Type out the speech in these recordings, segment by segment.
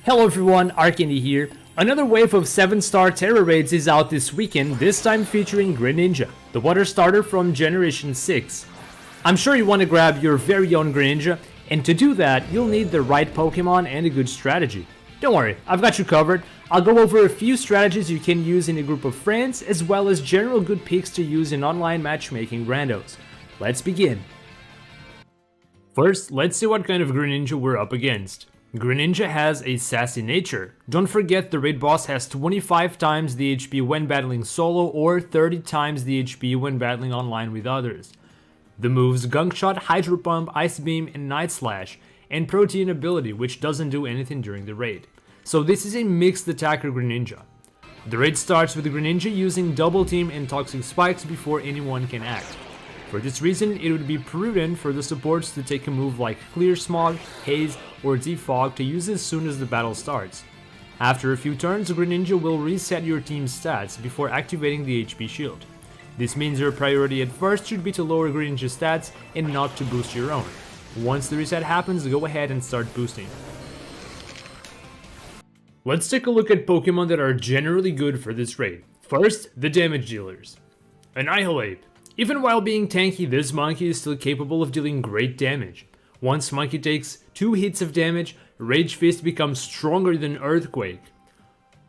Hello everyone, Arcandy here. Another wave of 7-star Terra raids is out this weekend, this time featuring Greninja, the water starter from Generation 6. I'm sure you want to grab your very own Greninja, and to do that, you'll need the right Pokemon and a good strategy. Don't worry, I've got you covered. I'll go over a few strategies you can use in a group of friends, as well as general good picks to use in online matchmaking randos. Let's begin. First, let's see what kind of Greninja we're up against. Greninja has a sassy nature. Don't forget the raid boss has 25 times the HP when battling solo or 30 times the HP when battling online with others. The moves Gunk Shot, Hydro Pump, Ice Beam, and Night Slash, and Protein ability which doesn't do anything during the raid. So this is a mixed attacker Greninja. The raid starts with Greninja using Double Team and Toxic Spikes before anyone can act. For this reason, it would be prudent for the supports to take a move like Clear Smog, Haze, or Defog to use as soon as the battle starts. After a few turns, Greninja will reset your team's stats before activating the HP shield. This means your priority at first should be to lower Greninja's stats and not to boost your own. Once the reset happens, go ahead and start boosting. Let's take a look at Pokemon that are generally good for this raid. First, the damage dealers. Annihilape. Even while being tanky, this monkey is still capable of dealing great damage. Once monkey takes 2 hits of damage, Rage Fist becomes stronger than Earthquake.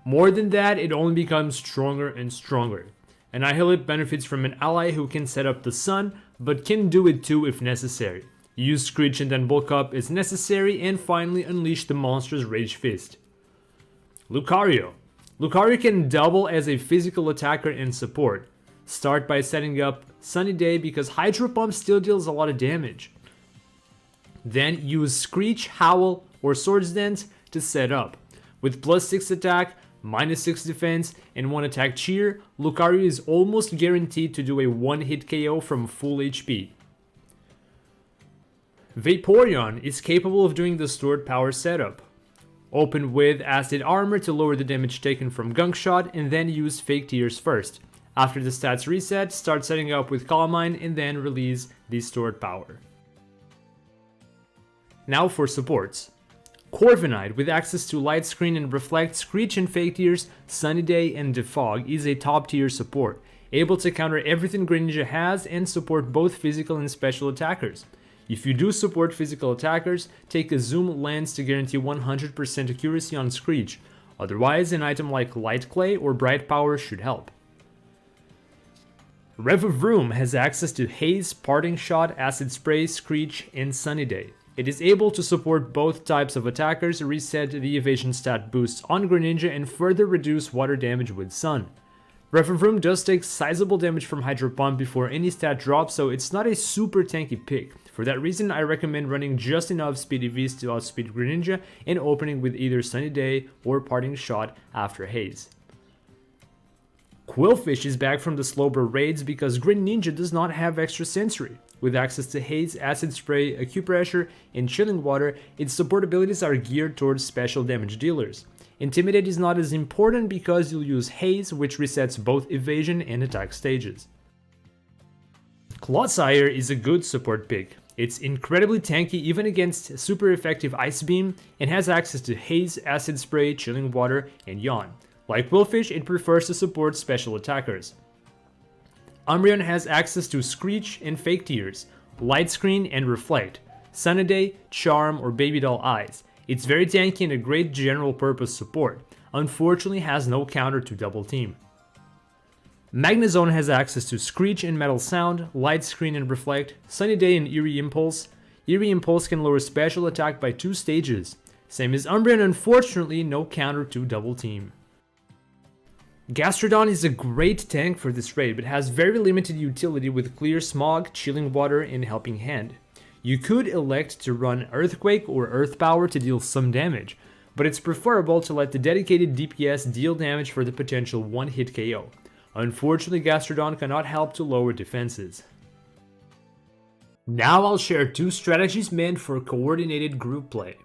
More than that, it only becomes stronger and stronger. Annihilape benefits from an ally who can set up the sun, but can do it too if necessary. Use Screech and then bulk up as necessary, and finally unleash the monster's Rage Fist. Lucario. Lucario can double as a physical attacker and support. Start by setting up Sunny Day because Hydro Pump still deals a lot of damage. Then use Screech, Howl, or Swords Dance to set up. With +6 attack, -6 defense, and 1 attack cheer, Lucario is almost guaranteed to do a 1-hit KO from full HP. Vaporeon is capable of doing the stored power setup. Open with Acid Armor to lower the damage taken from Gunk Shot, and then use Fake Tears first. After the stats reset, start setting up with Calm Mind and then release the stored power. Now for supports. Corviknight, with access to Light Screen and Reflect, Screech and Fake Tears, Sunny Day, and Defog, is a top tier support, able to counter everything Greninja has and support both physical and special attackers. If you do support physical attackers, take a Zoom Lens to guarantee 100% accuracy on Screech, otherwise an item like Light Clay or Bright Power should help. Revavroom has access to Haze, Parting Shot, Acid Spray, Screech, and Sunny Day. It is able to support both types of attackers, reset the evasion stat boosts on Greninja, and further reduce water damage with Sun. Revavroom does take sizable damage from Hydro Pump before any stat drops, so it's not a super tanky pick. For that reason, I recommend running just enough speed EVs to outspeed Greninja and opening with either Sunny Day or Parting Shot after Haze. Qwilfish is back from the Slowbro raids because Greninja does not have extra sensory. With access to Haze, Acid Spray, Acupressure, and Chilling Water, its support abilities are geared towards special damage dealers. Intimidate is not as important because you'll use Haze, which resets both evasion and attack stages. Clodsire is a good support pick. It's incredibly tanky even against super effective Ice Beam, and has access to Haze, Acid Spray, Chilling Water, and Yawn. Like Qwilfish, it prefers to support special attackers. Umbreon has access to Screech and Fake Tears, Light Screen and Reflect, Sunny Day, Charm, or Baby Doll Eyes. It's very tanky and a great general purpose support. Unfortunately has no counter to Double Team. Magnezone has access to Screech and Metal Sound, Light Screen and Reflect, Sunny Day and Eerie Impulse. Eerie Impulse can lower special attack by 2 stages. Same as Umbreon, unfortunately no counter to Double Team. Gastrodon is a great tank for this raid, but has very limited utility with Clear Smog, Chilling Water, and Helping Hand. You could elect to run Earthquake or Earth Power to deal some damage, but it's preferable to let the dedicated DPS deal damage for the potential 1-hit KO. Unfortunately, Gastrodon cannot help to lower defenses. Now I'll share 2 strategies meant for coordinated group play.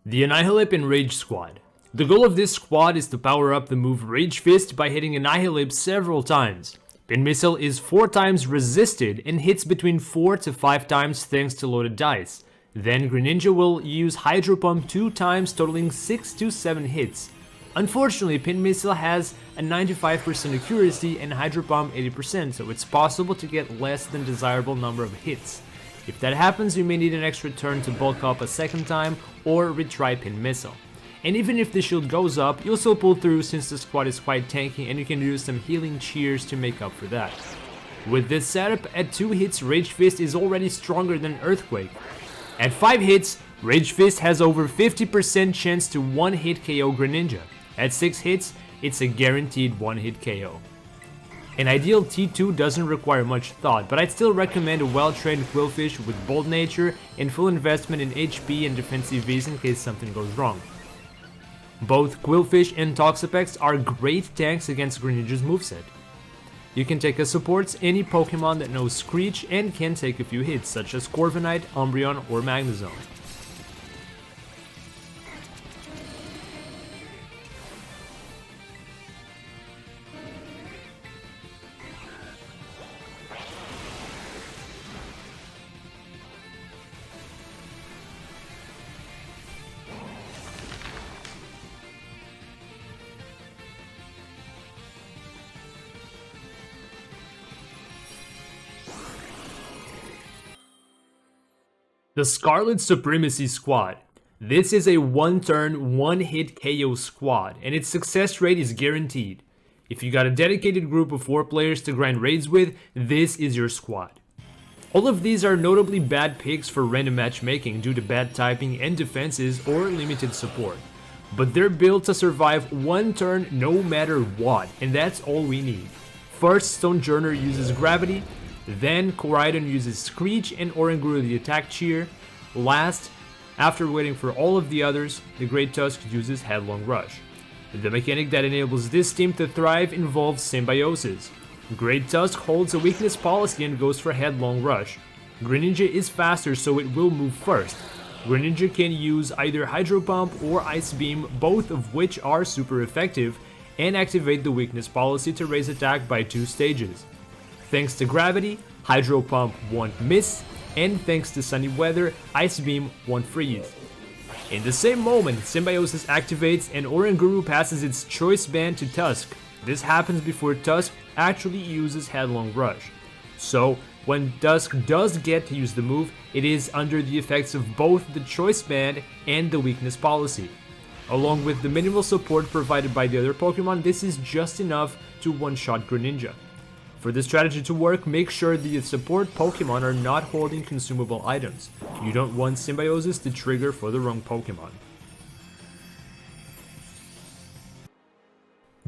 The Annihilape and Rage Squad. The goal of this squad is to power up the move Rage Fist by hitting Annihilape several times. Pin Missile is 4 times resisted and hits between 4 to 5 times thanks to loaded dice. Then Greninja will use Hydro Pump 2 times, totaling 6 to 7 hits. Unfortunately, Pin Missile has a 95% accuracy and Hydro Pump 80%, so it's possible to get less than desirable number of hits. If that happens, you may need an extra turn to bulk up a second time or retry Pin Missile. And even if the shield goes up, you'll still pull through since the squad is quite tanky and you can use some healing cheers to make up for that. With this setup, at 2 hits, Rage Fist is already stronger than Earthquake. At 5 hits, Rage Fist has over 50% chance to one-hit KO Greninja. At 6 hits, it's a guaranteed one-hit KO. An ideal T2 doesn't require much thought, but I'd still recommend a well-trained Qwilfish with bold nature and full investment in HP and defensive Vs in case something goes wrong. Both Qwilfish and Toxapex are great tanks against Greninja's moveset. You can take as supports any Pokemon that knows Screech and can take a few hits, such as Corviknight, Umbreon, or Magnezone. The Scarlet Supremacy squad. This is a one-turn, one-hit KO squad, and its success rate is guaranteed. If you got a dedicated group of 4 players to grind raids with, this is your squad. All of these are notably bad picks for random matchmaking due to bad typing and defenses or limited support. But they're built to survive one turn no matter what, and that's all we need. First, Stonejourner uses Gravity, then Koraidon uses Screech and Oranguru the attack cheer. Last, after waiting for all of the others, the Great Tusk uses Headlong Rush. The mechanic that enables this team to thrive involves Symbiosis. Great Tusk holds a weakness policy and goes for Headlong Rush. Greninja is faster, so it will move first. Greninja can use either Hydro Pump or Ice Beam, both of which are super effective, and activate the weakness policy to raise attack by 2 stages. Thanks to Gravity, Hydro Pump won't miss, and thanks to Sunny Weather, Ice Beam won't freeze. In the same moment, Symbiosis activates and Oranguru passes its Choice Band to Tusk. This happens before Tusk actually uses Headlong Rush. So, when Tusk does get to use the move, it is under the effects of both the Choice Band and the weakness policy. Along with the minimal support provided by the other Pokemon, this is just enough to one-shot Greninja. For this strategy to work, make sure the support Pokemon are not holding consumable items. You don't want Symbiosis to trigger for the wrong Pokemon.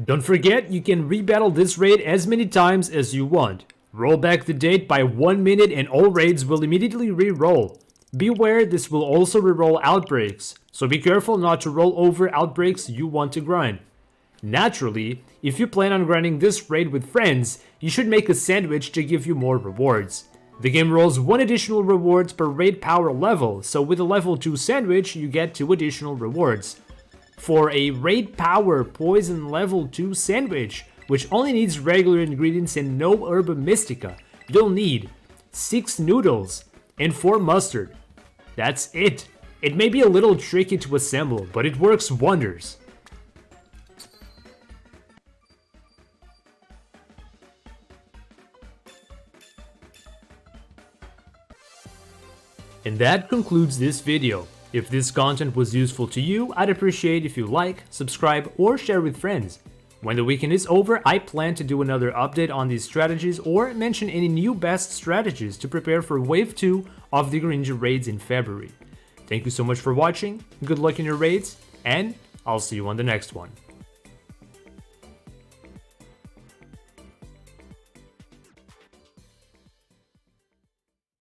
Don't forget, you can rebattle this raid as many times as you want. Roll back the date by 1 minute and all raids will immediately re-roll. Beware, this will also re-roll outbreaks, so be careful not to roll over outbreaks you want to grind. Naturally, if you plan on grinding this raid with friends, you should make a sandwich to give you more rewards. The game rolls 1 additional rewards per raid power level, so with a level 2 sandwich, you get 2 additional rewards. For a raid power poison level 2 sandwich, which only needs regular ingredients and no Herba Mystica, you'll need 6 noodles and 4 mustard. That's it. It may be a little tricky to assemble, but it works wonders. And that concludes this video. If this content was useful to you, I'd appreciate if you like, subscribe, or share with friends. When the weekend is over, I plan to do another update on these strategies or mention any new best strategies to prepare for Wave 2 of the Greninja raids in February. Thank you so much for watching, good luck in your raids, and I'll see you on the next one.